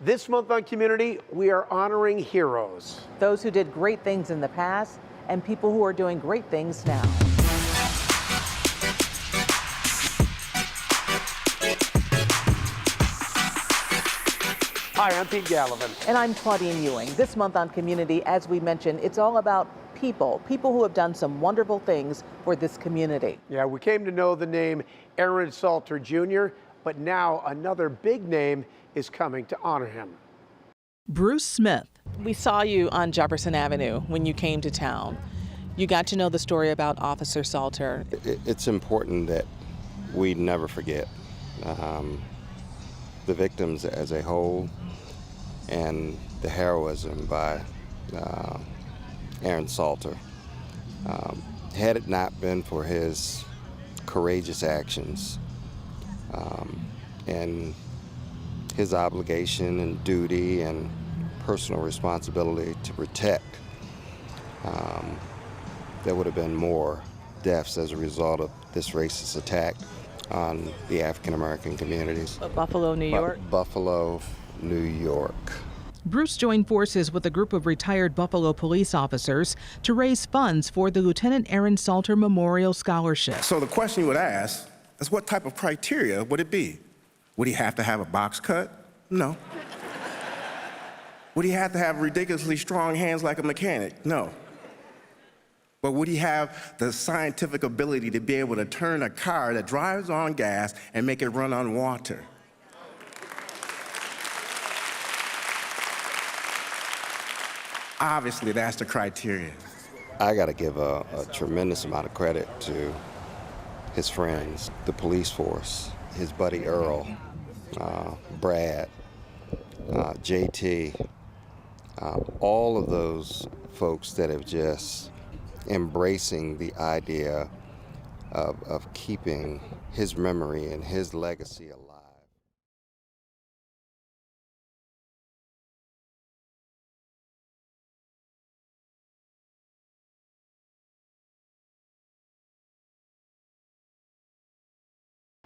This month on Community, we are honoring heroes. Those who did great things in the past and people who are doing great things now. Hi, I'm Pete Gallivan. And I'm Claudine Ewing. This month on Community, as we mentioned, it's all about people who have done some wonderful things for this community. Yeah, we came to know the name Aaron Salter Jr., but now another big name is coming to honor him. Bruce Smith. We saw you on Jefferson Avenue when you came to town. You got to know the story about Officer Salter. It's important that we never forget the victims as a whole and the heroism by Aaron Salter. Had it not been for his courageous actions and his obligation and duty and personal responsibility to protect, there would have been more deaths as a result of this racist attack on the African American communities. Buffalo, New York? Buffalo, New York. Bruce joined forces with a group of retired Buffalo police officers to raise funds for the Lieutenant Aaron Salter Memorial Scholarship. So the question you would ask is, what type of criteria would it be? Would he have to have a box cut? No. Would he have to have ridiculously strong hands like a mechanic? No. But would he have the scientific ability to be able to turn a car that drives on gas and make it run on water? Obviously, that's the criteria. I got to give a tremendous amount of credit to his friends, the police force, his buddy Earl, Brad, JT, all of those folks that have just embracing the idea of keeping his memory and his legacy alive.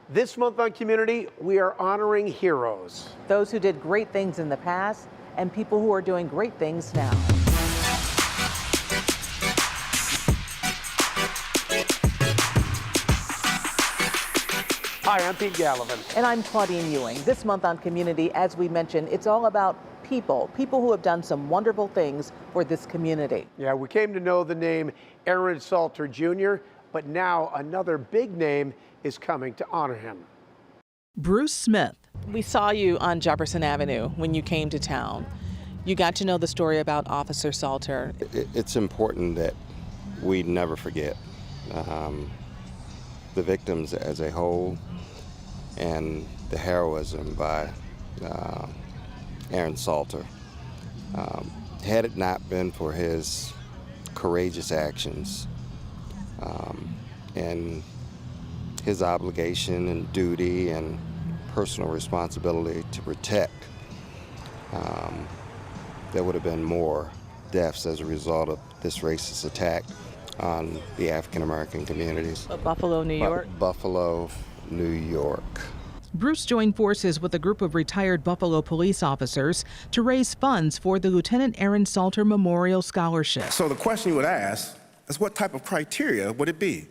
This month on Community, we are honoring heroes. Those who did great things in the past and people who are doing great things now. Hi, I'm Pete Gallivan. And I'm Claudine Ewing. This month on Community, as we mentioned, it's all about people who have done some wonderful things for this community. Yeah, we came to know the name Aaron Salter Jr., but now another big name is coming to honor him. Bruce Smith. We saw you on Jefferson Avenue when you came to town. You got to know the story about Officer Salter. It's important that we never forget the victims as a whole and the heroism by Aaron Salter. Had it not been for his courageous actions and his obligation and duty and personal responsibility to protect, there would have been more deaths as a result of this racist attack on the African American communities. Buffalo, New York? Buffalo, New York. Bruce joined forces with a group of retired Buffalo police officers to raise funds for the Lieutenant Aaron Salter Memorial Scholarship. So the question you would ask is, what type of criteria would it be?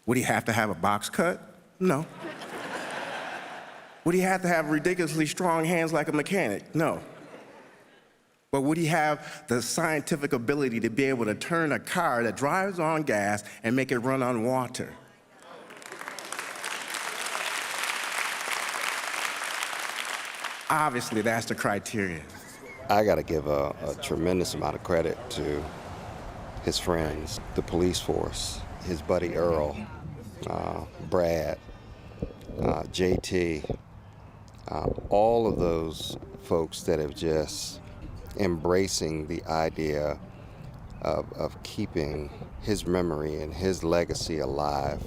Would he have to have a box cut? No. Would he have to have ridiculously strong hands like a mechanic? No. But would he have the scientific ability to be able to turn a car that drives on gas and make it run on water? Obviously, that's the criteria. I got to give a tremendous amount of credit to his friends, the police force, his buddy Earl, Brad, JT, all of those folks that have just embracing the idea of keeping his memory and his legacy alive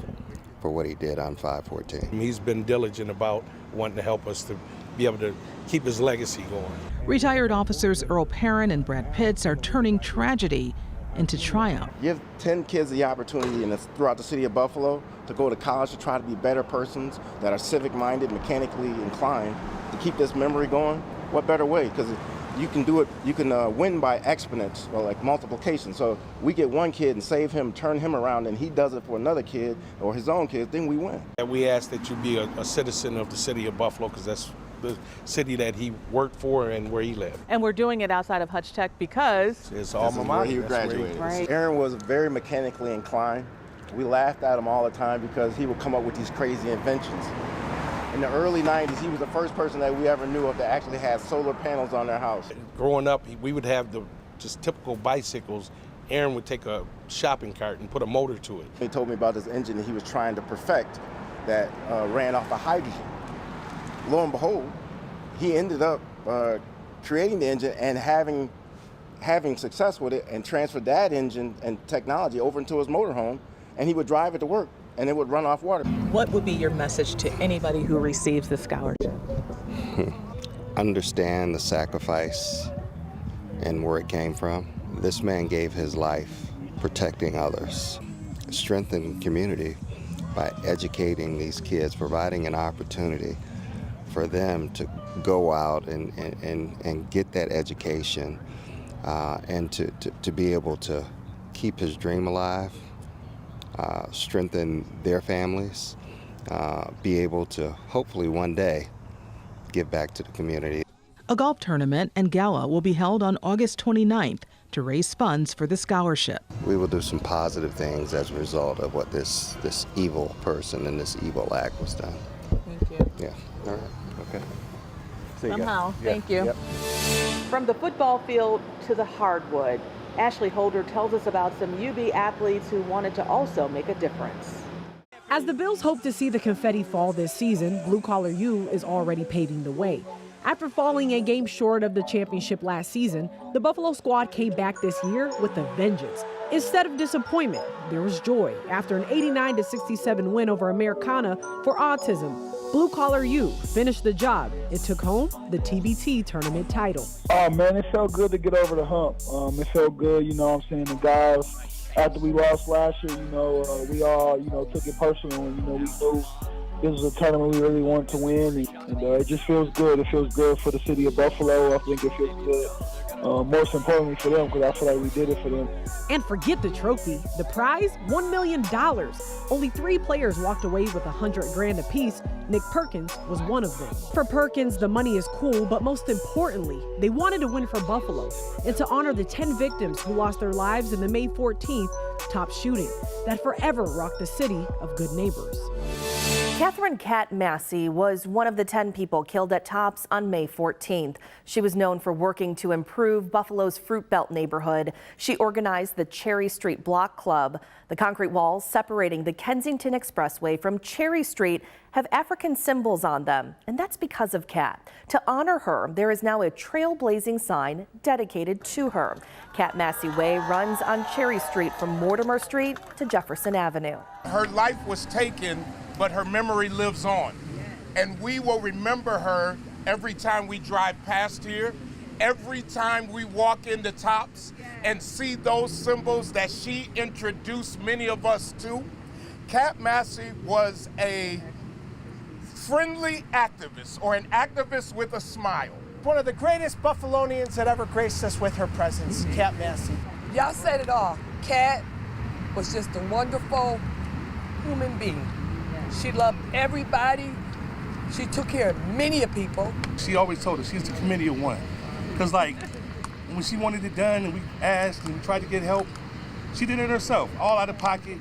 for what he did on 5/14. He's been diligent about wanting to help us to be able to keep his legacy going. Retired officers Earl Perrin and Brad Pitts are turning tragedy into triumph. Give 10 kids the opportunity throughout the city of Buffalo to go to college to try to be better persons that are civic-minded, mechanically inclined, to keep this memory going. what better way? Because you can do it, you can win by exponents or like multiplication. So we get one kid and save him, turn him around, and he does it for another kid or his own kids, then we win. And we ask that you be a citizen of the city of Buffalo, because that's the city that he worked for and where he lived. And we're doing it outside of Hutch Tech because His This alma is mater. where he That's where graduated. Right. Aaron was very mechanically inclined. We laughed at him all the time because he would come up with these crazy inventions. In the early 90s, he was the first person that we ever knew of that actually had solar panels on their house. Growing up, we would have the just typical bicycles. Aaron would take a shopping cart and put a motor to it. He told me about this engine that he was trying to perfect that ran off of hydrogen. Lo and behold, he ended up creating the engine and having success with it, and transferred that engine and technology over into his motorhome, and he would drive it to work and it would run off water. what would be your message to anybody who receives this scholarship? Understand the sacrifice and where it came from. This man gave his life protecting others, strengthened community by educating these kids, providing an opportunity for them to go out and get that education and to be able to keep his dream alive, strengthen their families, be able to hopefully one day give back to the community. A golf tournament and gala will be held on August 29th to raise funds for the scholarship. We will do some positive things as a result of what this evil person and this evil act was done. Thank you. Yeah. All right. Okay. See you guys. Somehow, Yeah. thank you. Yep. From the football field to the hardwood, Ashley Holder tells us about some UB athletes who wanted to also make a difference. As the Bills hope to see the confetti fall this season, Blue Collar U is already paving the way. After falling a game short of the championship last season, the Buffalo squad came back this year with a vengeance. Instead of disappointment, there was joy after an 89-67 win over Americana for autism. Blue Collar U finished the job and took home the TBT tournament title. Oh man, it felt good to get over the hump. It felt good, you know what I'm saying, the guys, after we lost last year, we all, took it personal, and, we knew this was a tournament we really wanted to win, and it just feels good. It feels good for the city of Buffalo. I think it feels good, most importantly for them, because I feel like we did it for them. And forget the trophy. The prize, $1 million. Only 3 players walked away with $100,000 apiece. Nick Perkins was one of them. For Perkins, the money is cool, but most importantly, they wanted to win for Buffalo and to honor the 10 victims who lost their lives in the May 14th top shooting that forever rocked the city of good neighbors. Catherine Cat Massey was one of the 10 people killed at Tops on May 14th. She was known for working to improve Buffalo's Fruit Belt neighborhood. She organized the Cherry Street Block Club. The concrete walls separating the Kensington Expressway from Cherry Street have African symbols on them, and that's because of Cat. To honor her, there is now a trailblazing sign dedicated to her. Cat Massey Way runs on Cherry Street from Mortimer Street to Jefferson Avenue. Her life was taken, but her memory lives on. And we will remember her every time we drive past here, every time we walk into Tops and see those symbols that she introduced many of us to. Cat Massey was a friendly activist, or an activist with a smile. One of the greatest Buffalonians that ever graced us with her presence, Cat Massey. Y'all said it all. Cat was just a wonderful human being. She loved everybody. She took care of many of people. She always told us she's the committee of one. Because when she wanted it done and we asked and we tried to get help, she did it herself, all out of pocket.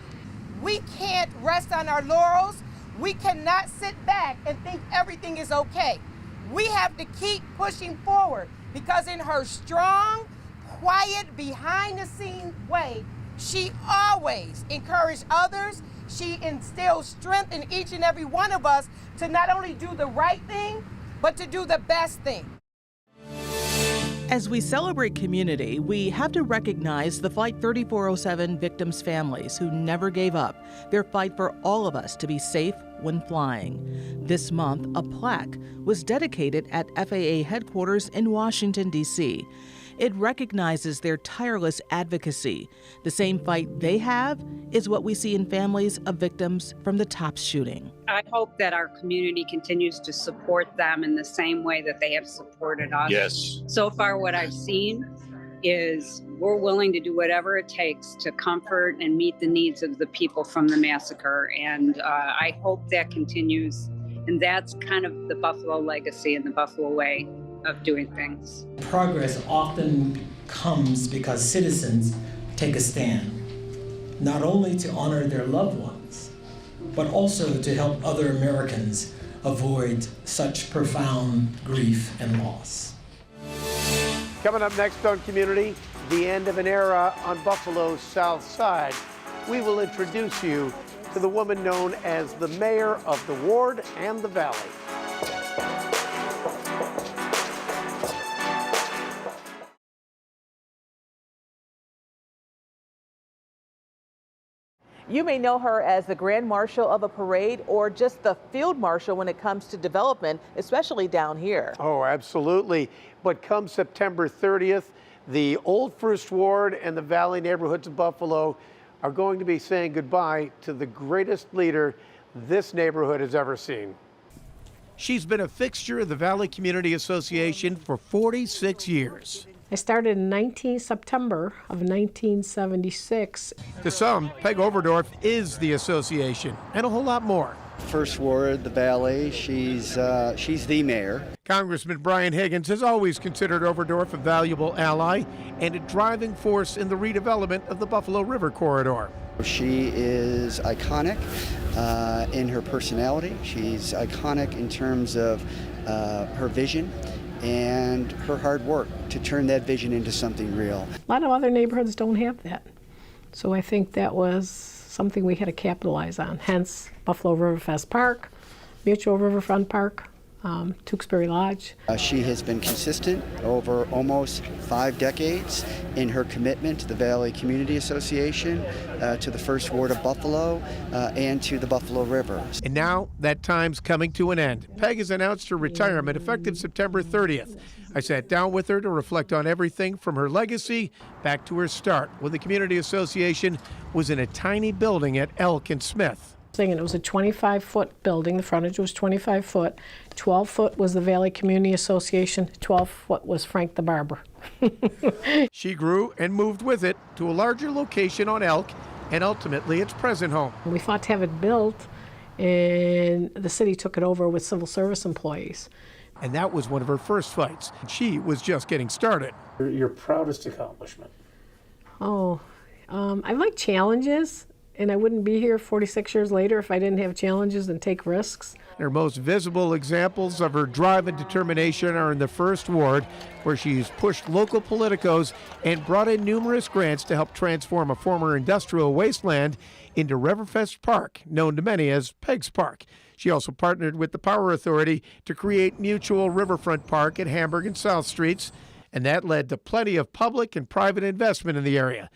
We can't rest on our laurels. We cannot sit back and think everything is okay. We have to keep pushing forward, because in her strong, quiet, behind-the-scenes way, she always encouraged others. She instills strength in each and every one of us to not only do the right thing, but to do the best thing. As we celebrate community, we have to recognize the Flight 3407 victims' families who never gave up their fight for all of us to be safe when flying. This month, a plaque was dedicated at FAA headquarters in Washington, D.C. It recognizes their tireless advocacy. The same fight they have is what we see in families of victims from the Tops shooting. I hope that our community continues to support them in the same way that they have supported us. Yes. So far, what I've seen is we're willing to do whatever it takes to comfort and meet the needs of the people from the massacre. And I hope that continues. And that's kind of the Buffalo legacy and the Buffalo way of doing things. Progress often comes because citizens take a stand, not only to honor their loved ones, but also to help other Americans avoid such profound grief and loss. Coming up next on Community, the end of an era on Buffalo's South Side. We will introduce you to the woman known as the mayor of the ward and the valley. You may know her as the Grand Marshal of a parade or just the Field Marshal when it comes to development, especially down here. Oh, absolutely. But come September 30th, the Old First Ward and the Valley neighborhoods of Buffalo are going to be saying goodbye to the greatest leader this neighborhood has ever seen. She's been a fixture of the Valley Community Association for 46 years. I started in September of 1976. To some, Peg Overdorf is the association, and a whole lot more. First Ward, the Valley, she's the mayor. Congressman Brian Higgins has always considered Overdorf a valuable ally and a driving force in the redevelopment of the Buffalo River Corridor. She is iconic in her personality. She's iconic in terms of her vision and her hard work to turn that vision into something real. A lot of other neighborhoods don't have that. So I think that was something we had to capitalize on. Hence Buffalo Riverfest Park, Mutual Riverfront Park, Tewksbury Lodge. She has been consistent over almost 5 decades in her commitment to the Valley Community Association, to the First Ward of Buffalo, and to the Buffalo River. And now that time's coming to an end. Peg has announced her retirement effective September 30th. I sat down with her to reflect on everything from her legacy back to her start when the Community Association was in a tiny building at Elk and Smith. It was a 25-foot building. The frontage was 25 foot. 12 foot was the Valley Community Association. 12 foot was Frank the Barber. She grew and moved with it to a larger location on Elk and ultimately its present home. We fought to have it built, and the city took it over with civil service employees. And that was one of her first fights. She was just getting started. Your proudest accomplishment? Oh, I like challenges. And I wouldn't be here 46 years later if I didn't have challenges and take risks. Her most visible examples of her drive and determination are in the First Ward, where she's pushed local politicos and brought in numerous grants to help transform a former industrial wasteland into Riverfest Park, known to many as Peg's Park. She also partnered with the Power Authority to create Mutual Riverfront Park at Hamburg and South Streets, and that led to plenty of public and private investment in the area.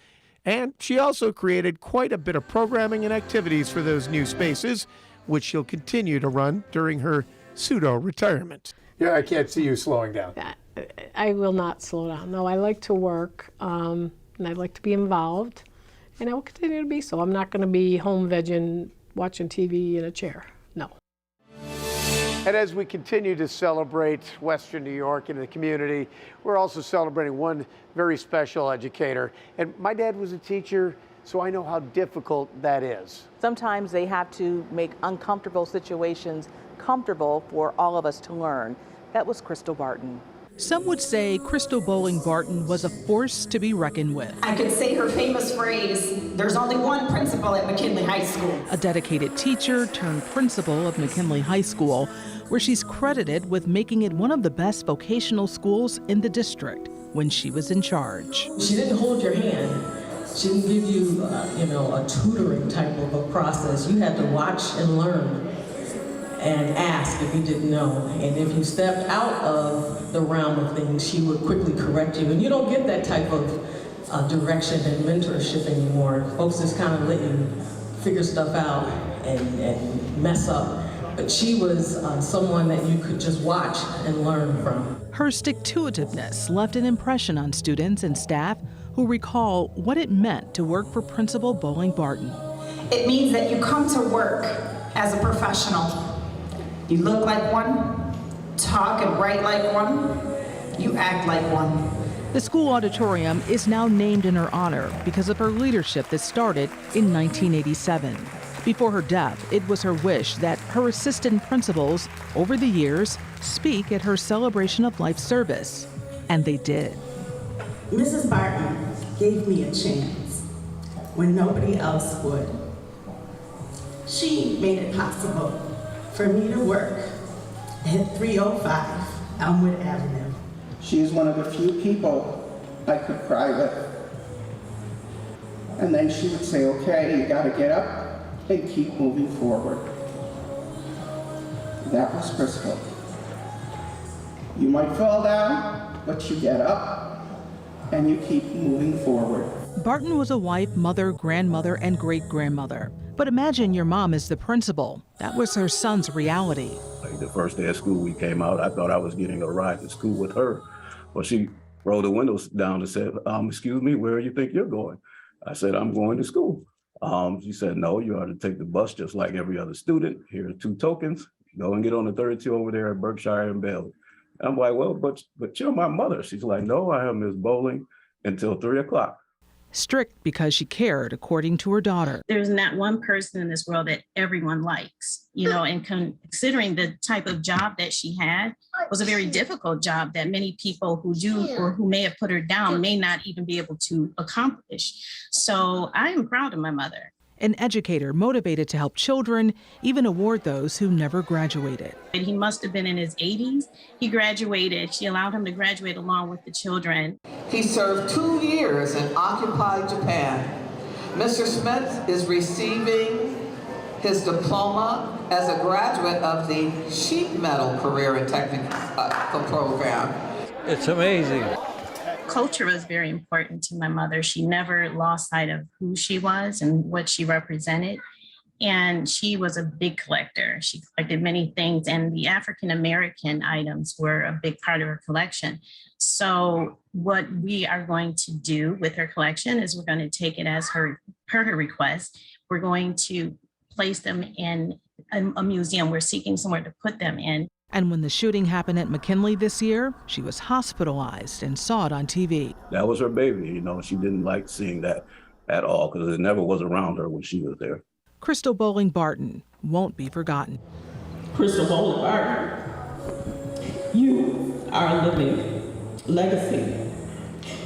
And she also created quite a bit of programming and activities for those new spaces, which she'll continue to run during her pseudo-retirement. Yeah, I can't see you slowing down. I will not slow down. No, I like to work, and I like to be involved, and I will continue to be so. I'm not going to be home vegging, watching TV in a chair. No. And as we continue to celebrate Western New York and the community, we're also celebrating one very special educator. And my dad was a teacher, so I know how difficult that is. Sometimes they have to make uncomfortable situations comfortable for all of us to learn. That was Crystal Barton. Some would say Crystal Boling-Barton was a force to be reckoned with. I could say her famous phrase, "There's only one principal at McKinley High School." A dedicated teacher turned principal of McKinley High School, where she's credited with making it one of the best vocational schools in the district when she was in charge. She didn't hold your hand. She didn't give you, a tutoring type of a process. You had to watch and learn and ask if you didn't know. And if you stepped out of the realm of things, she would quickly correct you. And you don't get that type of direction and mentorship anymore. Folks just kind of let you figure stuff out and mess up. but she was someone that you could just watch and learn from. Her stick-to-itiveness left an impression on students and staff who recall what it meant to work for Principal Boling-Barton. It means that you come to work as a professional. You look like one, talk and write like one, you act like one. The school auditorium is now named in her honor because of her leadership that started in 1987. Before her death, it was her wish that her assistant principals, over the years, speak at her celebration of life service. And they did. Mrs. Barton gave me a chance when nobody else would. She made it possible for me to work at 305 Elmwood Avenue. She's one of the few people I could cry with. And then she would say, okay, you gotta get up and keep moving forward. That was Crystal. You might fall down, but you get up and you keep moving forward. Barton was a wife, mother, grandmother, and great-grandmother. But imagine your mom as the principal. That was her son's reality. Like the first day of school we came out, I thought I was getting a ride to school with her. Well, she rolled the windows down and said, excuse me, where do you think you're going? I said, I'm going to school. She said, no, you ought to take the bus just like every other student. Here are 2 tokens. Go and get on the 32 over there at Berkshire and Bailey. I'm like, well, but you're my mother. She's like, no, I am Ms. Bowling until 3 o'clock. Strict because she cared, according to her daughter. There's not one person in this world that everyone likes, and considering the type of job that she had was a very difficult job that many people who do or who may have put her down may not even be able to accomplish. So I am proud of my mother. An educator motivated to help children, even award those who never graduated. He must have been in his 80s. He graduated. She allowed him to graduate along with the children. He served 2 years in occupied Japan. Mr. Smith is receiving his diploma as a graduate of the Sheet Metal Career and Technical Program. It's amazing. Culture was very important to my mother. She never lost sight of who she was and what she represented. And she was a big collector. She collected many things, and the African-American items were a big part of her collection. So what we are going to do with her collection is we're going to take it as her request. We're going to place them in a museum. We're seeking somewhere to put them in. And when the shooting happened at McKinley this year, she was hospitalized and saw it on TV. That was her baby. She didn't like seeing that at all because it never was around her when she was there. Crystal Boling-Barton won't be forgotten. Crystal Boling-Barton, you are a living legacy.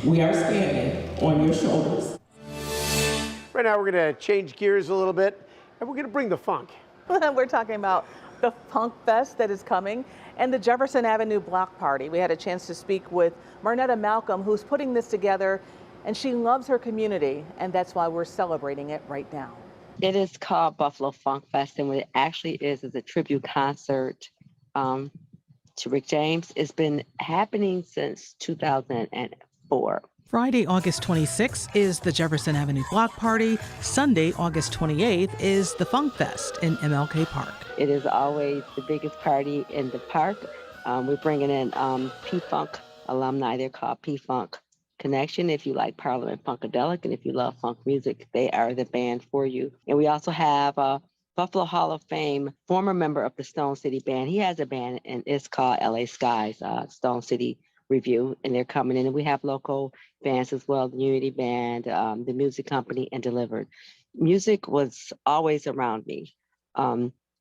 We are standing on your shoulders. Right now, we're going to change gears a little bit, and we're going to bring the funk. We're talking about the Funk Fest that is coming and the Jefferson Avenue Block Party. We had a chance to speak with Marnetta Malcolm, who's putting this together, and she loves her community, and that's why we're celebrating it right now. It is called Buffalo Funk Fest, and what it actually is a tribute concert to Rick James. It's been happening since 2004. Friday, August 26th is the Jefferson Avenue Block Party. Sunday, August 28th is the Funk Fest in MLK Park. It is always the biggest party in the park. We're bringing in P-Funk alumni. They're called P-Funk Connection. If you like Parliament Funkadelic and if you love funk music, they are the band for you. And we also have Buffalo Hall of Fame, former member of the Stone City Band. He has a band, and it's called LA Skies, Stone City Review, and they're coming in. And we have local bands as well, the Unity Band, the Music Company, and Delivered. Music was always around me.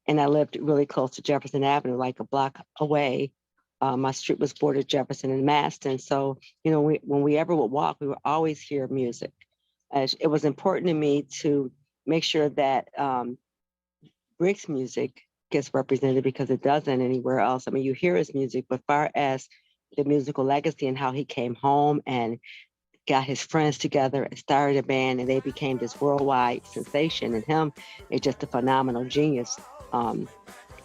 And I lived really close to Jefferson Avenue, like a block away. My street was bordered Jefferson and Maston. So, when we ever would walk, we would always hear music. It was important to me to make sure that Rick's music gets represented because it doesn't anywhere else. I mean, you hear his music, but far as the musical legacy and how he came home and got his friends together and started a band, and they became this worldwide sensation. And him is just a phenomenal genius,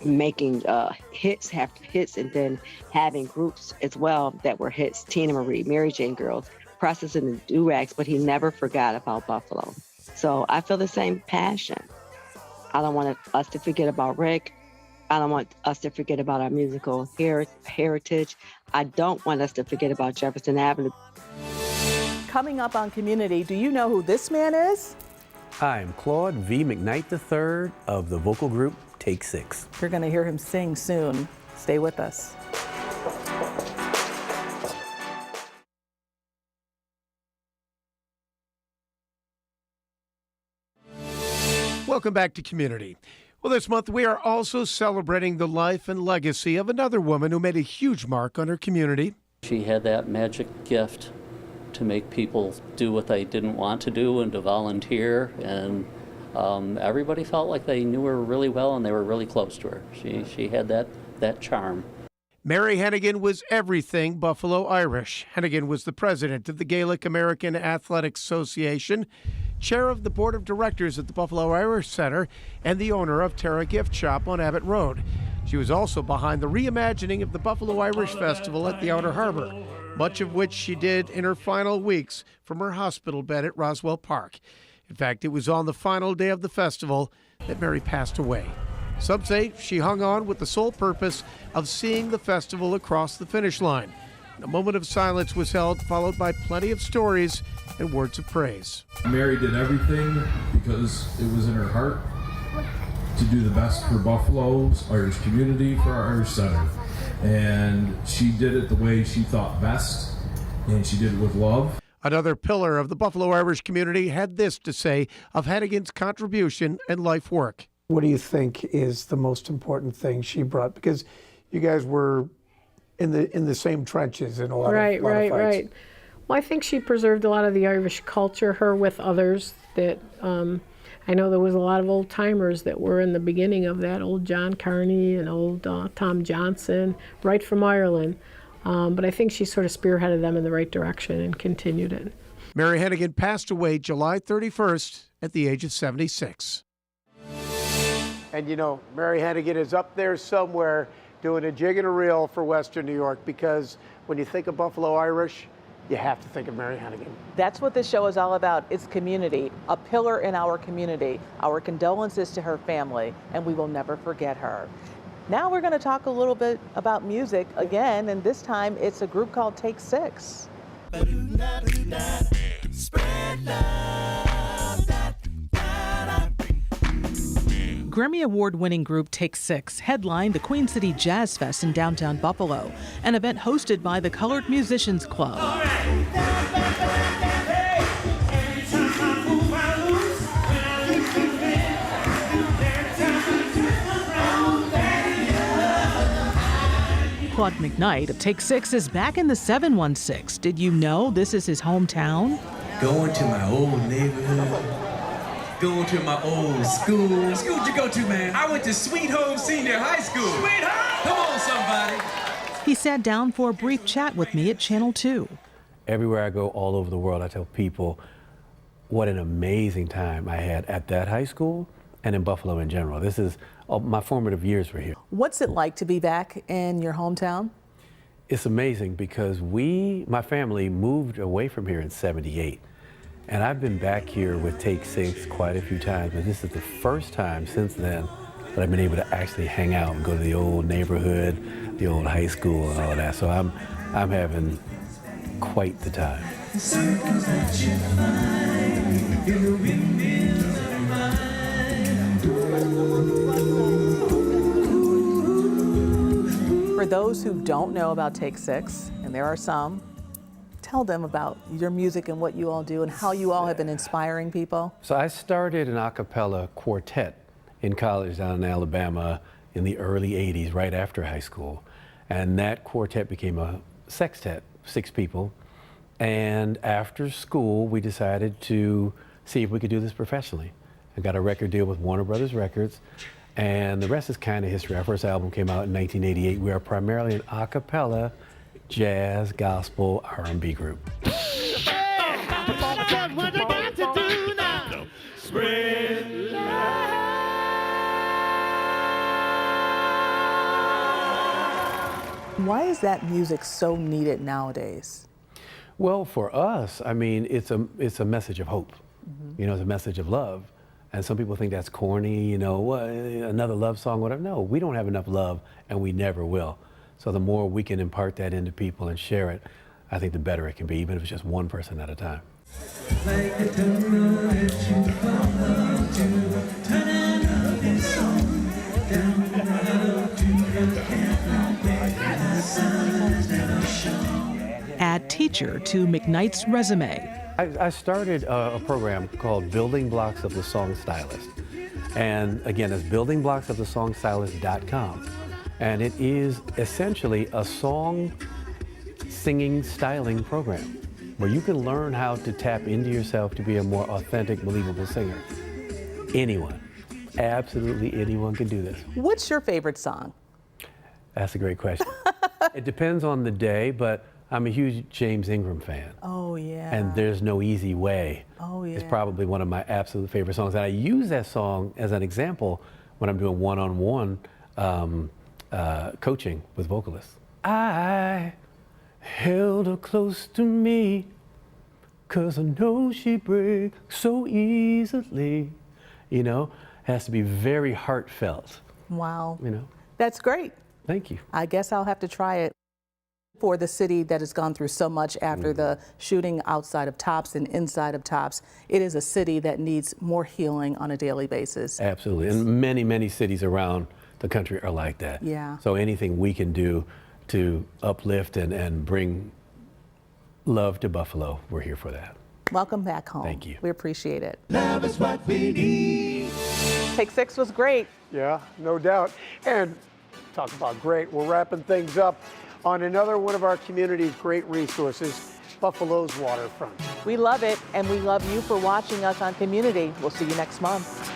making hits after hits, and then having groups as well that were hits. Tina Marie, Mary Jane Girls, Process and the Do-Rags, but he never forgot about Buffalo. So I feel the same passion. I don't want us to forget about Rick. I don't want us to forget about our musical heritage. I don't want us to forget about Jefferson Avenue. Coming up on Community, do you know who this man is? I'm Claude V Mcknight III of the vocal group Take Six. You're going to hear him sing soon. Stay with us. Welcome back to Community. Well, this month we are also celebrating the life and legacy of another woman who made a huge mark on her community. She had that magic gift to make people do what they didn't want to do and to volunteer, and everybody felt like they knew her really well and they were really close to her. She had that charm. Mary Hennigan was everything Buffalo Irish. Hennigan was the president of the Gaelic American Athletic Association, chair of the board of directors at the Buffalo Irish Center, and the owner of Terra Gift Shop on Abbott Road. She was also behind the reimagining of the Buffalo Irish Festival at the Outer Harbor, much of which she did in her final weeks from her hospital bed at Roswell Park. In fact, it was on the final day of the festival that Mary passed away. Some say she hung on with the sole purpose of seeing the festival across the finish line. A moment of silence was held, followed by plenty of stories and words of praise. Mary did everything because it was in her heart to do the best for Buffalo's Irish community, for our Irish Center. And she did it the way she thought best, and she did it with love. Another pillar of the Buffalo Irish community had this to say of Hennigan's contribution and life work. What do you think is the most important thing she brought? Because you guys were in the same trenches in a lot of fights. Right. Well, I think she preserved a lot of the Irish culture, her with others that I know there was a lot of old timers that were in the beginning of that, old John Carney and old Tom Johnson, right from Ireland. But I think she sort of spearheaded them in the right direction and continued it. Mary Hennigan passed away July 31st at the age of 76. And you know, Mary Hennigan is up there somewhere doing a jig and a reel for Western New York, because when you think of Buffalo Irish, you have to think of Mary Hennigan. That's what this show is all about. It's community, a pillar in our community. Our condolences to her family, and we will never forget her. Now we're going to talk a little bit about music again, and this time it's a group called Take Six. Grammy Award-winning group Take Six headlined the Queen City Jazz Fest in downtown Buffalo, an event hosted by the Colored Musicians Club. Claude Mcknight of Take Six is back in the 716. Did you know this is his hometown? Going to my old neighborhood. Going to my old school. What school did you go to, man? I went to Sweet Home Senior High School. Sweet Home! Come on, somebody. He sat down for a brief chat with me at Channel 2. Everywhere I go all over the world, I tell people what an amazing time I had at that high school and in Buffalo in general. This is my formative years were here. What's it like to be back in your hometown? It's amazing because my family moved away from here in '78. And I've been back here with Take Six quite a few times, but this is the first time since then that I've been able to actually hang out and go to the old neighborhood, the old high school and all of that. So I'm having quite the time. For those who don't know about Take Six, and there are some, tell them about your music and what you all do and how you all have been inspiring people. So I started an a cappella quartet in college down in Alabama in the early 80s, right after high school. And that quartet became a sextet, 6 people. And after school, we decided to see if we could do this professionally. I got a record deal with Warner Brothers Records, and the rest is kind of history. Our first album came out in 1988. We are primarily an a cappella jazz, gospel, R&B group. Why is that music so needed nowadays? Well, for us, I mean, it's a message of hope. You know, it's a message of love. And some people think that's corny, you know, what, another love song, whatever. No, we don't have enough love, and we never will. So the more we can impart that into people and share it, I think the better it can be, even if it's just one person at a time. Like a domino that you follow to turn up this song down the road to the cafe, the sun's never shone. Add teacher to McKnight's resume. I started a program called Building Blocks of the Song Stylist. And again, it's buildingblocksofthesongstylist.com. And it is essentially a song singing styling program where you can learn how to tap into yourself to be a more authentic, believable singer. Anyone, absolutely anyone can do this. What's your favorite song? That's a great question. It depends on the day, but I'm a huge James Ingram fan. Oh, yeah. And There's No Easy Way. Oh, yeah. It's probably one of my absolute favorite songs. And I use that song as an example when I'm doing one-on-one coaching with vocalists. I held her close to me 'cause I know she breaks so easily. You know, it has to be very heartfelt. Wow. You know. That's great. Thank you. I guess I'll have to try it. For the city that has gone through so much after the shooting outside of Tops and inside of Tops, it is a city that needs more healing on a daily basis. Absolutely. And many, many cities around the country are like that. Yeah. So anything we can do to uplift and bring love to Buffalo, we're here for that. Welcome back home. Thank you. We appreciate it. Love is what we need. Take 6 was great. Yeah, no doubt. And talk about great. We're wrapping things up on another one of our community's great resources, Buffalo's waterfront. We love it, and we love you for watching us on commUNITY. We'll see you next month.